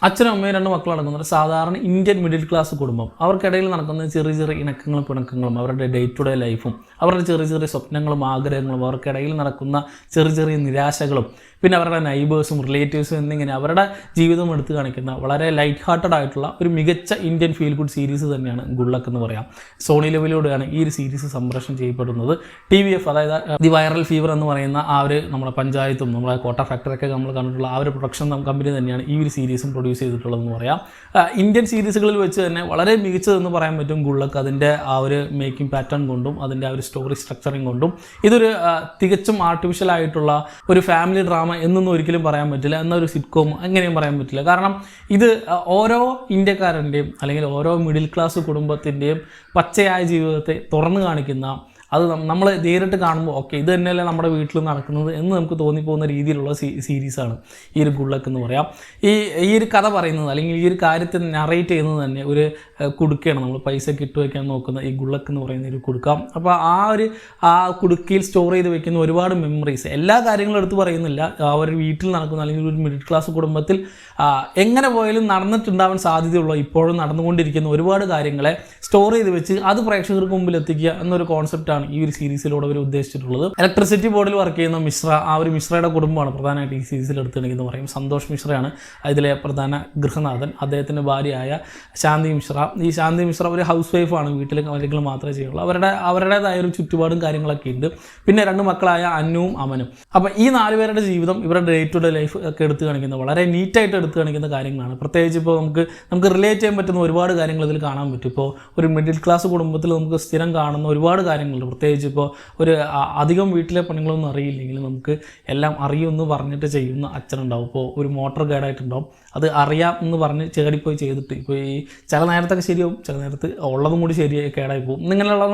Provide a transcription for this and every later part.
അച്ഛനും അമ്മയും 2 മക്കൾ നടക്കുന്ന ഒരു സാധാരണ ഇന്ത്യൻ മിഡിൽ ക്ലാസ് കുടുംബം. അവർക്കിടയിൽ നടക്കുന്ന ചെറിയ ചെറിയ ഇണക്കങ്ങളും പിണക്കങ്ങളും അവരുടെ ഡേ ടു ഡേ ലൈഫും അവരുടെ ചെറിയ ചെറിയ സ്വപ്നങ്ങളും ആഗ്രഹങ്ങളും അവർക്കിടയിൽ നടക്കുന്ന ചെറിയ ചെറിയ നിരാശകളും പിന്നെ അവരുടെ നൈബേഴ്സും റിലേറ്റീവ്സും എന്നിങ്ങനെ അവരുടെ ജീവിതം എടുത്തു കാണിക്കുന്ന വളരെ ലൈറ്റ് ഹാർട്ടഡ് ആയിട്ടുള്ള ഒരു മികച്ച ഇന്ത്യൻ ഫീൽ ഗുഡ് സീരീസ് തന്നെയാണ് ഗുഡ് ലക്ക് എന്ന് പറയാം. സോണി ലെവലിലൂടെയാണ് ഈ ഒരു സീരീസ് സംപ്രേഷണം ചെയ്യപ്പെടുന്നത്. TVF അതായത് ദി വൈറൽ ഫീവർ എന്ന് പറയുന്ന ആ ഒരു നമ്മുടെ പഞ്ചായത്തും നമ്മുടെ കോട്ട ഫാക്ടറിയൊക്കെ നമ്മൾ കണ്ടിട്ടുള്ള ആ ഒരു പ്രൊഡക്ഷൻ കമ്പനി തന്നെയാണ് ഈ ഒരു സീരീസും പ്രൊഡ്യൂസ് ചെയ്തിട്ടുള്ളതെന്ന് പറയാം. ഇന്ത്യൻ സീരീസുകളിൽ വെച്ച് തന്നെ വളരെ മികച്ചതെന്ന് പറയാൻ പറ്റും ഗുഡ് ലക്ക്. അതിൻ്റെ ആ ഒരു മേക്കിംഗ് പാറ്റേൺ കൊണ്ടും അതിൻ്റെ ആ ഒരു സ്റ്റോറി സ്ട്രക്ചറിങ് കൊണ്ടും ഇതൊരു തികച്ചും ആർട്ടിഫിഷ്യൽ ആയിട്ടുള്ള ഒരു ഫാമിലി ഡ്രാമ എന്നൊന്നും ഒരിക്കലും പറയാൻ പറ്റില്ല, എന്നൊരു സിറ്റ്കോം അങ്ങനെയും പറയാൻ പറ്റില്ല. കാരണം ഇത് ഓരോ ഇന്ത്യക്കാരൻ്റെയും അല്ലെങ്കിൽ ഓരോ മിഡിൽ ക്ലാസ് കുടുംബത്തിൻ്റെയും പച്ചയായ ജീവിതത്തെ തുറന്നു കാണിക്കുന്ന, അത് നമ്മൾ നേരിട്ട് കാണുമ്പോൾ ഓക്കെ ഇത് തന്നെയല്ലേ നമ്മുടെ വീട്ടിൽ നടക്കുന്നത് എന്ന് നമുക്ക് തോന്നിപ്പോകുന്ന രീതിയിലുള്ള സീരീസാണ് ഈ ഒരു ഗുഡ് ലക്ക് എന്ന് പറയാം. ഈ ഒരു കഥ പറയുന്നത് അല്ലെങ്കിൽ ഈ ഒരു കാര്യത്തെ നറേറ്റ് ചെയ്യുന്നത് തന്നെ ഒരു കുടുക്കയാണ്. നമ്മൾ പൈസ കിട്ടുവയ്ക്കാൻ നോക്കുന്ന ഈ ഗുഡ് ലക്ക് എന്ന് പറയുന്ന ഒരു കുടുക്കാം. അപ്പോൾ ആ കുടുക്കയിൽ സ്റ്റോർ ചെയ്ത് വെക്കുന്ന ഒരുപാട് മെമ്മറീസ്, എല്ലാ കാര്യങ്ങളും എടുത്ത് പറയുന്നില്ല, അവർ വീട്ടിൽ നടക്കുന്ന അല്ലെങ്കിൽ ഒരു മിഡിൽ ക്ലാസ് കുടുംബത്തിൽ എങ്ങനെ പോയാലും നടന്നിട്ടുണ്ടാവാൻ സാധ്യതയുള്ള ഇപ്പോഴും നടന്നുകൊണ്ടിരിക്കുന്ന ഒരുപാട് കാര്യങ്ങളെ സ്റ്റോർ ചെയ്ത് വെച്ച് അത് പ്രേക്ഷകർക്ക് മുമ്പിൽ എത്തിക്കുക എന്നൊരു കോൺസെപ്റ്റാണ് ഈ ഒരു സീരീസിലൂടെ അവർ ഉദ്ദേശിച്ചിട്ടുള്ളത്. ഇലക്ട്രിസിറ്റി ബോർഡിൽ വർക്ക് ചെയ്യുന്ന മിശ്ര, ആ ഒരു മിശ്രയുടെ കുടുംബമാണ് പ്രധാനമായിട്ട് ഈ സീരീസിൽ എടുത്തിട്ടുണ്ടെന്ന് പറയും. സന്തോഷ് മിശ്രയാണ് ഇതിലെ പ്രധാന ഗൃഹനാഥൻ. അദ്ദേഹത്തിൻ്റെ ഭാര്യയായ ശാന്തി മിശ്ര, ഈ ശാന്തി മിശ്ര ഒരു ഹൗസ് വൈഫാണ്, വീട്ടിലെ കാര്യങ്ങൾ മാത്രമേ ചെയ്യുള്ളൂ. അവരുടേതായ ഒരു ചുറ്റുപാടും കാര്യങ്ങളൊക്കെ ഉണ്ട്. പിന്നെ 2 മക്കളായ അന്നുവും അമനും. അപ്പോൾ ഈ 4 പേരുടെ ജീവിതം ഇവരുടെ ഡേ ടു ഡേ ലൈഫ് ഒക്കെ എടുത്തു കാണിക്കുന്ന വളരെ നീറ്റായിട്ട് എടുത്തു കാണിക്കുന്ന കാര്യങ്ങളാണ്. പ്രത്യേകിച്ച് ഇപ്പോൾ നമുക്ക് റിലേറ്റ് ചെയ്യാൻ പറ്റുന്ന ഒരുപാട് കാര്യങ്ങൾ ഇതിൽ കാണാൻ പറ്റും. ഇപ്പോൾ ഒരു മിഡിൽ ക്ലാസ് കുടുംബത്തിൽ നമുക്ക് സ്ഥിരം കാണുന്ന ഒരുപാട് കാര്യങ്ങളുണ്ട്. പ്രത്യേകിച്ച് ഇപ്പോൾ ഒരു അധികം വീട്ടിലെ പണികളൊന്നും അറിയില്ലെങ്കിൽ നമുക്ക് എല്ലാം അറിയുമെന്ന് പറഞ്ഞിട്ട് ചെയ്യുന്ന അച്ഛനുണ്ടാവും. ഇപ്പോൾ ഒരു മോട്ടോർ ഗൈഡായിട്ടുണ്ടാവും, അത് അറിയാം എന്ന് പറഞ്ഞ് ചേടിപ്പോയി ചെയ്തിട്ട് ഇപ്പോൾ ഈ ചില നേരത്തൊക്കെ ശരിയാവും, ചില നേരത്ത് ഉള്ളതും കൂടി ശരിയായി കേടായി പോകും. ഇങ്ങനെയുള്ള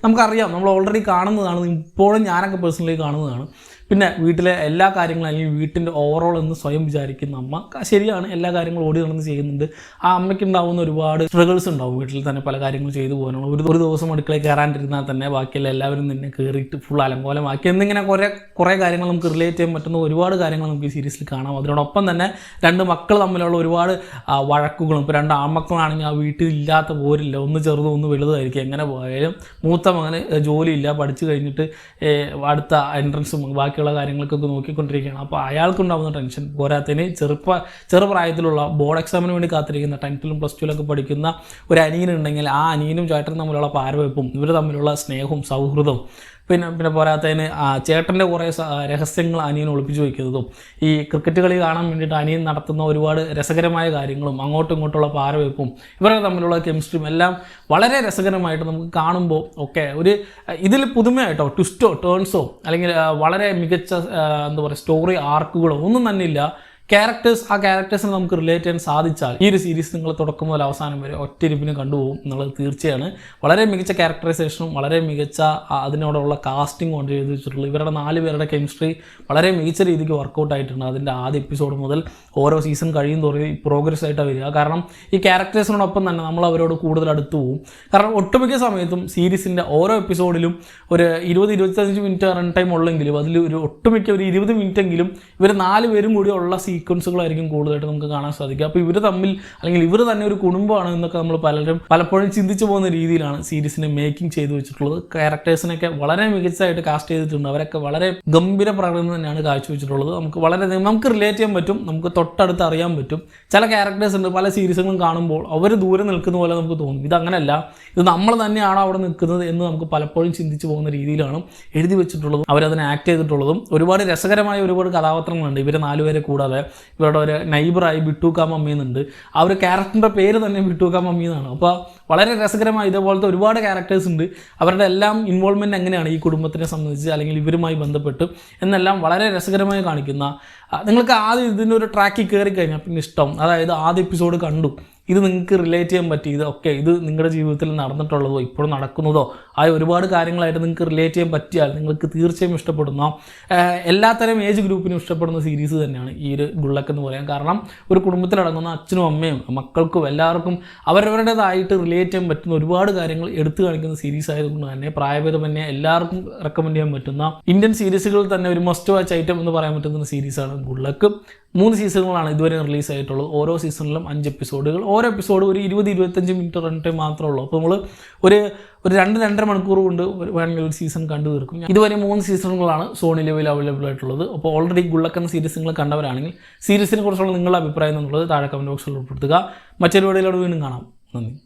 നമുക്കറിയാം, നമ്മൾ ഓൾറെഡി കാണുന്നതാണ്, ഇപ്പോഴും ഞാനൊക്കെ പേഴ്സണലി കാണുന്നതാണ്. പിന്നെ വീട്ടിലെ എല്ലാ കാര്യങ്ങളും അല്ലെങ്കിൽ വീട്ടിൻ്റെ ഓവറോൾ എന്ന് സ്വയം വിചാരിക്കുന്ന അമ്മ ശരിയാണ്, എല്ലാ കാര്യങ്ങളും ഓടി നടന്ന് ചെയ്യുന്നുണ്ട്. ആ അമ്മയ്ക്ക് ഉണ്ടാകുന്ന ഒരുപാട് സ്ട്രഗിൾസ് ഉണ്ടാവും. വീട്ടിൽ തന്നെ പല കാര്യങ്ങളും ചെയ്തു പോകാനുള്ള ഒരു ദിവസം അടുക്കളയിൽ കയറാണ്ടിരുന്നാൽ തന്നെ ബാക്കിയുള്ള എല്ലാവരും തന്നെ കയറിയിട്ട് ഫുൾ അലങ്കോലമാക്കി എന്നിങ്ങനെ കുറേ കാര്യങ്ങൾ നമുക്ക് റിലേറ്റ് ചെയ്യാൻ പറ്റുന്ന ഒരുപാട് കാര്യങ്ങൾ നമുക്ക് ഈ സീരീസിൽ കാണാം. അതിനോടൊപ്പം തന്നെ 2 മക്കൾ തമ്മിലുള്ള ഒരുപാട് വഴക്കുകളും, ഇപ്പോൾ 2 ആൺമക്കളാണെങ്കിൽ ആ വീട്ടിൽ ഇല്ലാത്ത പോരില്ല, ഒന്ന് ചെറുതും ഒന്ന് വലുതായിരിക്കും. എങ്ങനെ പോയാലും മൂത്ത മകന് ജോലിയില്ല, പഠിച്ചു കഴിഞ്ഞിട്ട് അടുത്ത എൻട്രൻസും ബാക്കിയുള്ള കാര്യങ്ങൾക്കൊക്കെ നോക്കിക്കൊണ്ടിരിക്കുകയാണ്. അപ്പോൾ അയാൾക്കുണ്ടാകുന്ന ടെൻഷൻ പോരാത്തതിന് ചെറുപ്രായത്തിലുള്ള ബോർഡ് എക്സാമിന് വേണ്ടി കാത്തിരിക്കുന്ന 10th പ്ലസ് 2 പഠിക്കുന്ന ഒരു അനിയനുണ്ടെങ്കിൽ ആ അനിയനും ചേട്ടനും തമ്മിലുള്ള പാരവെപ്പും ഇവർ തമ്മിലുള്ള സ്നേഹവും സൗഹൃദവും പിന്നെ പോരാത്തതിന് ചേട്ടൻ്റെ കുറേ രഹസ്യങ്ങൾ അനിയൻ ഒളിപ്പിച്ചു വയ്ക്കുന്നതും ഈ ക്രിക്കറ്റ് കളി കാണാൻ വേണ്ടിയിട്ട് അനിയൻ നടത്തുന്ന ഒരുപാട് രസകരമായ കാര്യങ്ങളും അങ്ങോട്ടും ഇങ്ങോട്ടുള്ള പാരവെപ്പും ഇവരുടെ തമ്മിലുള്ള കെമിസ്ട്രിയും എല്ലാം വളരെ രസകരമായിട്ട് നമുക്ക് കാണുമ്പോൾ ഒക്കെ ഒരു ഇതിൽ പുതുമയായിട്ടോ ട്വിസ്റ്റോ ടേൺസോ അല്ലെങ്കിൽ വളരെ മികച്ച എന്താ പറയുക സ്റ്റോറി ആർക്കുകളോ ഒന്നും തന്നെ ഇല്ല. ആ ക്യാരക്ടേഴ്സിനെ നമുക്ക് റിലേറ്റ് ചെയ്യാൻ സാധിച്ചാൽ ഈ ഒരു സീരീസ് നിങ്ങൾ തുടക്കം മുതൽ അവസാനം വരെ ഒറ്റയിരിപ്പിന് കണ്ടുപോകും എന്നുള്ളത് തീർച്ചയാണ്. വളരെ മികച്ച ക്യാരക്ടറൈസേഷനും വളരെ മികച്ച അതിനോടുള്ള കാസ്റ്റിംഗ് കൊണ്ട് ചെയ്ത് വെച്ചിട്ടുള്ളൂ. ഇവരുടെ 4 പേരുടെ കെമിസ്ട്രി വളരെ മികച്ച രീതിക്ക് വർക്കൗട്ട് ആയിട്ടുണ്ട്. അതിൻ്റെ ആദ്യ എപ്പിസോഡ് മുതൽ ഓരോ സീസൺ കഴിയും തോറും പ്രോഗ്രസ് ആയിട്ടാണ് വരിക. കാരണം ഈ ക്യാരക്ടേഴ്സിനോടൊപ്പം തന്നെ നമ്മൾ അവരോട് കൂടുതൽ അടുത്ത് പോകും. കാരണം ഒട്ടുമിക്ക സമയത്തും സീരീസിൻ്റെ ഓരോ എപ്പിസോഡിലും ഒരു 20-25 മിനിറ്റ് റൺ ടൈം ഉള്ളെങ്കിലും അതിൽ ഒരു ഒട്ടുമിക്ക ഒരു 20 മിനിറ്റെങ്കിലും ഇവർ 4 പേരും കൂടി ഉള്ള സീക്വൻസുകളായിരിക്കും കൂടുതലായിട്ട് നമുക്ക് കാണാൻ സാധിക്കുക. അപ്പോൾ ഇവർ തമ്മിൽ അല്ലെങ്കിൽ ഇവർ തന്നെ ഒരു കുടുംബമാണ് എന്നൊക്കെ നമ്മൾ പലപ്പോഴും ചിന്തിച്ചു പോകുന്ന രീതിയിലാണ് സീരീസിനെ മേക്കിംഗ് ചെയ്തു വെച്ചിട്ടുള്ളത്. ക്യാരക്ടേഴ്സിനൊക്കെ വളരെ മികച്ചതായിട്ട് കാസ്റ്റ് ചെയ്തിട്ടുണ്ട്. അവരൊക്കെ വളരെ ഗംഭീര പ്രകടനം തന്നെയാണ് കാഴ്ചവെച്ചിട്ടുള്ളത്. നമുക്ക് റിലേറ്റ് ചെയ്യാൻ പറ്റും, നമുക്ക് തൊട്ടടുത്ത് അറിയാൻ പറ്റും. ചില ക്യാരക്ടേഴ്സ് ഉണ്ട് പല സീരീസുകളും കാണുമ്പോൾ അവർ ദൂരെ നിൽക്കുന്ന പോലെ നമുക്ക് തോന്നും. ഇതങ്ങനെയല്ല, ഇത് നമ്മൾ തന്നെയാണോ അവിടെ നിൽക്കുന്നത് എന്ന് നമുക്ക് പലപ്പോഴും ചിന്തിച്ചു പോകുന്ന രീതിയിലാണ് എഴുതി വെച്ചിട്ടുള്ളതും അവരതിനെ ആക്ട് ചെയ്തിട്ടുള്ളതും. ഒരുപാട് രസകരമായ ഒരുപാട് കഥാപാത്രങ്ങളുണ്ട് ഇവർ 4 പേരെ കൂടാതെ. ഇവരുടെ ഒരു നൈബറായി ബിട്ടൂക്ക മമ്മി എന്നുണ്ട്. ആ ഒരു ക്യാരക്ടറിൻ്റെ പേര് തന്നെ ബിട്ടൂക്ക മമ്മി എന്നാണ്. അപ്പോൾ വളരെ രസകരമായ ഇതേപോലത്തെ ഒരുപാട് ക്യാരക്ടേഴ്സ് ഉണ്ട്. അവരുടെ എല്ലാം ഇൻവോൾവ്മെൻറ്റ് എങ്ങനെയാണ് ഈ കുടുംബത്തിനെ സംബന്ധിച്ച് അല്ലെങ്കിൽ ഇവരുമായി ബന്ധപ്പെട്ട് എന്നെല്ലാം വളരെ രസകരമായി കാണിക്കുന്ന, നിങ്ങൾക്ക് ആദ്യം ഇതിൻ്റെ ഒരു ട്രാക്കിൽ കയറി കഴിഞ്ഞാൽ പിന്നെ ഇഷ്ടം, അതായത് ആദ്യ എപ്പിസോഡ് കണ്ടു ഇത് നിങ്ങൾക്ക് റിലേറ്റ് ചെയ്യാൻ പറ്റിയത് ഇത് നിങ്ങളുടെ ജീവിതത്തിൽ നടന്നിട്ടുള്ളതോ ഇപ്പോഴും നടക്കുന്നതോ ആയ ഒരുപാട് കാര്യങ്ങളായിട്ട് നിങ്ങൾക്ക് റിലേറ്റ് ചെയ്യാൻ പറ്റിയാൽ നിങ്ങൾക്ക് തീർച്ചയായും ഇഷ്ടപ്പെടുന്ന എല്ലാത്തരം ഏജ് ഗ്രൂപ്പിനും ഇഷ്ടപ്പെടുന്ന സീരീസ് തന്നെയാണ് ഈ ഒരു ഗുള്ളക്ക് എന്ന് പറയാം. കാരണം ഒരു കുടുംബത്തിലടങ്ങുന്ന അച്ഛനും അമ്മയും മക്കൾക്കും എല്ലാവർക്കും അവരവരുടേതായിട്ട് റിലേറ്റ് ചെയ്യാൻ പറ്റുന്ന ഒരുപാട് കാര്യങ്ങൾ എടുത്തു കാണിക്കുന്ന സീരീസ് ആയതുകൊണ്ട് തന്നെ പ്രായഭേദമന്യേ എല്ലാവർക്കും റെക്കമെൻഡ് ചെയ്യാൻ പറ്റുന്ന ഇന്ത്യൻ സീരീസുകളിൽ തന്നെ ഒരു മസ്റ്റ് വാച്ച് ഐറ്റം എന്ന് പറയാൻ പറ്റുന്ന സീരീസാണ് ഗുള്ളക്ക്. 3 സീസണുകളാണ് ഇതുവരെ റിലീസ് ആയിട്ടുള്ളത്. ഓരോ സീസണിലും 5 എപ്പിസോഡുകൾ. ഓരോ എപ്പിസോഡ് ഒരു 20-25 മിനിറ്റ് റൺ ടൈം മാത്രമേ ഉള്ളൂ. അപ്പോൾ നമ്മൾ ഒരു 2-2.5 മണിക്കൂർ കൊണ്ട് വേണമെങ്കിൽ ഒരു സീസൺ കണ്ടു തീർക്കും. ഇതുവരെ 3 സീസണുകളാണ് സോണി ലിവിൽ അവൈലബിൾ ആയിട്ടുള്ളത്. അപ്പോൾ ഓൾറെഡി ഗുള്ളക്ക് എന്ന സീരീസ് നിങ്ങൾ കണ്ടവരാണെങ്കിൽ സീരീസിനെ കുറിച്ചുള്ള നിങ്ങളുടെ അഭിപ്രായം എന്നുള്ളത് താഴെ കമൻറ്റ് ബോക്സിൽ ഉൾപ്പെടുത്തുക. മറ്റൊരു വീഡിയോയിലൂടെ വീണ്ടും കാണാം. നന്ദി.